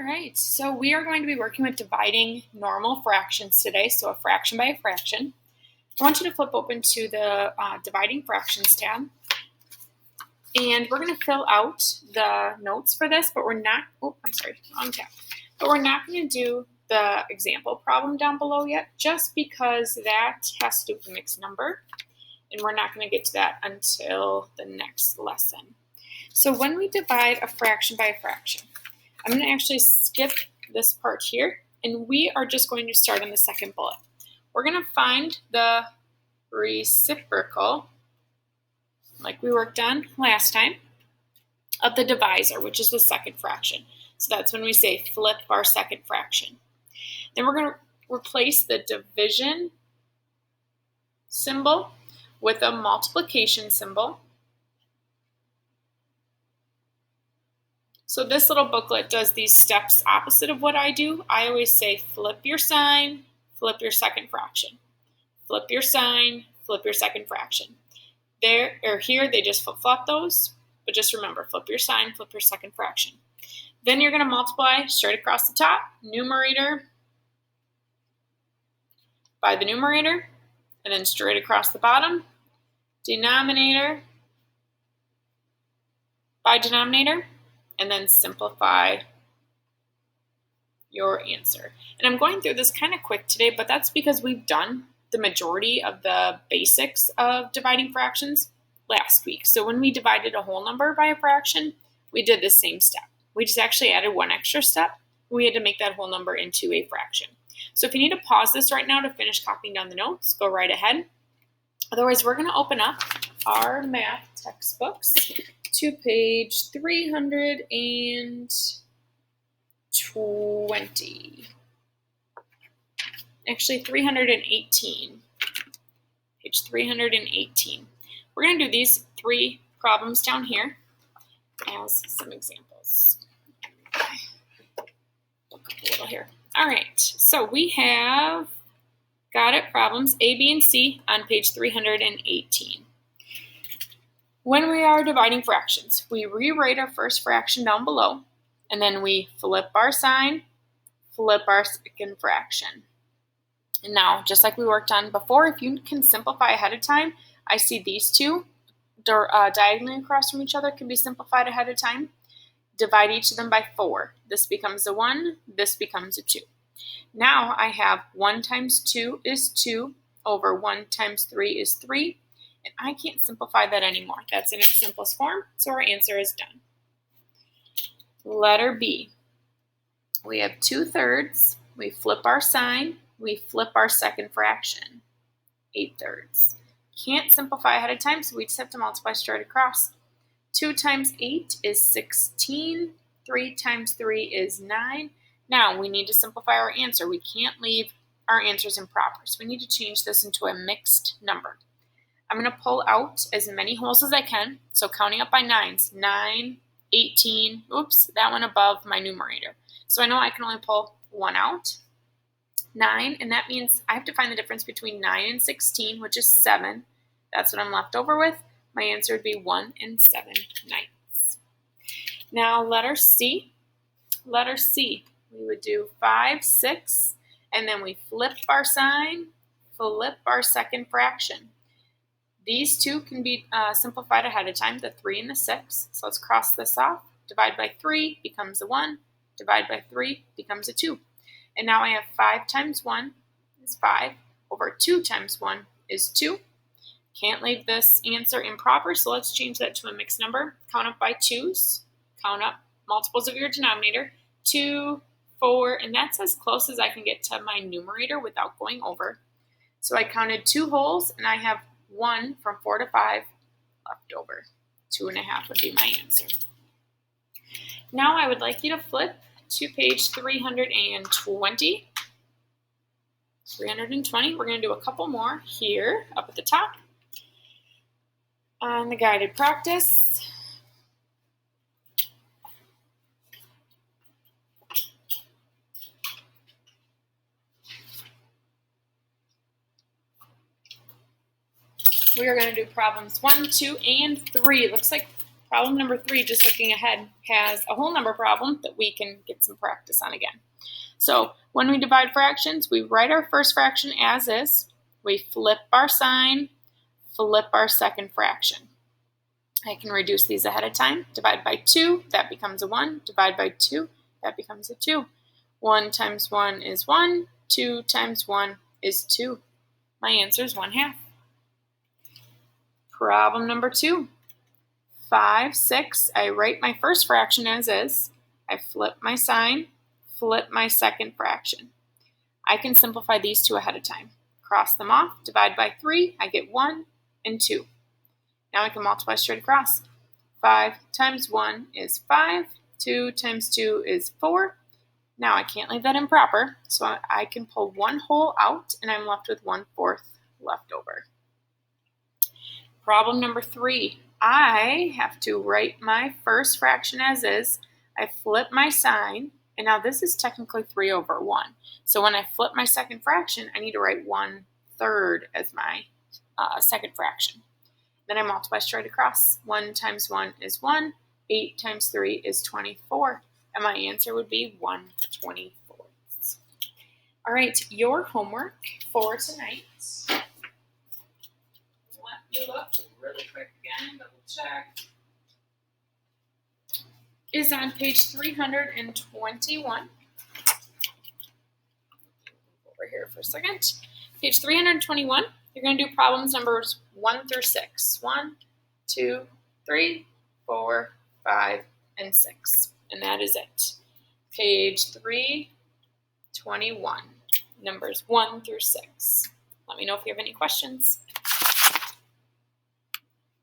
All right, so we are going to be working with dividing normal fractions today, so a fraction by a fraction. I want you to flip open to the Dividing Fractions tab, and we're going to fill out the notes for this, but we're not, wrong tab. But we're not going to do the example problem down below yet, just because that has to do with a mixed number, and we're not going to get to that until the next lesson. So when we divide a fraction by a fraction, I'm going to actually skip this part here, and we are just going to start on the second bullet. We're going to find the reciprocal, like we worked on last time, of the divisor, which is the second fraction. So that's when we say flip our second fraction. Then we're going to replace the division symbol with a multiplication symbol. So this little booklet does these steps opposite of what I do. I always say flip your sign, flip your second fraction. Flip your sign, flip your second fraction. There or here, they just flip-flop those, but just remember, flip your sign, flip your second fraction. Then you're going to multiply straight across the top, numerator by the numerator, and then straight across the bottom, denominator by denominator, and then simplify your answer. And I'm going through this kind of quick today, but that's because we've done the majority of the basics of dividing fractions last week. So when we divided a whole number by a fraction, we did the same step. We just actually added one extra step. We had to make that whole number into a fraction. So if you need to pause this right now to finish copying down the notes, go right ahead. Otherwise, we're going to open up our math textbooks to page 320. Actually, 318. Page 318. We're going to do these three problems down here as some examples. Look up a little here. All right, so we have got it problems A, B, and C on page 318. When we are dividing fractions, we rewrite our first fraction down below, and then we flip our sign, flip our second fraction. And now, just like we worked on before, if you can simplify ahead of time, I see these two diagonally across from each other can be simplified ahead of time. Divide each of them by 4. This becomes a 1, this becomes a 2. Now I have 1 times 2 is 2 over 1 times 3 is 3. And I can't simplify that anymore. That's in its simplest form, so our answer is done. Letter B. We have 2/3. We flip our sign. We flip our second fraction. 8/3. Can't simplify ahead of time, so we just have to multiply straight across. 2 times 8 is 16. 3 times 3 is 9. Now we need to simplify our answer. We can't leave our answers improper, so we need to change this into a mixed number. I'm going to pull out as many holes as I can. So counting up by 9s, 9, 18, oops, that one above my numerator. So I know I can only pull one out, 9, and that means I have to find the difference between 9 and 16, which is 7. That's what I'm left over with. My answer would be 1 7/9. Now letter C. Letter C, we would do 5, 6, and then we flip our sign, flip our second fraction. These two can be simplified ahead of time, the 3 and the 6. So let's cross this off. Divide by 3 becomes a 1. Divide by 3 becomes a 2. And now I have 5 times 1 is 5 over 2 times 1 is 2. Can't leave this answer improper, so let's change that to a mixed number. Count up by 2s. Count up multiples of your denominator. 2, 4, and that's as close as I can get to my numerator without going over. So I counted 2 holes, and I have 1 from 4 to 5 left over. 2.5 would be my answer. Now I would like you to flip to page 320. 320. We're going to do a couple more here up at the top on the guided practice. We are going to do problems 1, 2, and 3. It looks like Problem number 3, just looking ahead, has a whole number problem that we can get some practice on again. So when we divide fractions, we write our first fraction as is, we flip our sign, flip our second fraction. I can reduce these ahead of time. Divide by 2, that becomes a 1. Divide by 2, that becomes a 2. 1 times 1 is 1. 2 times 1 is 2. My answer is 1/2. Problem number 2. 5, 6. I write my first fraction as is. I flip my sign, flip my second fraction. I can simplify these two ahead of time. Cross them off. Divide by 3. I get 1 and 2. Now I can multiply straight across. 5 times 1 is 5. 2 times 2 is 4. Now I can't leave that improper, so I can pull one whole out, and I'm left with 1/4 left over. Problem number 3. I have to write my first fraction as is. I flip my sign, and now this is technically 3/1. So when I flip my second fraction, I need to write 1/3 as my second fraction. Then I multiply straight across. 1 times 1 is 1. 8 times 3 is 24. And my answer would be 1/24. All right, your homework for tonight. Let me look really quick again, double check. Is on page 321. Over here for a second. Page 321. You're going to do problems numbers 1 through 6. 1, 2, 3, 4, 5, and 6. And that is it. Page 321, numbers 1 through 6. Let me know if you have any questions.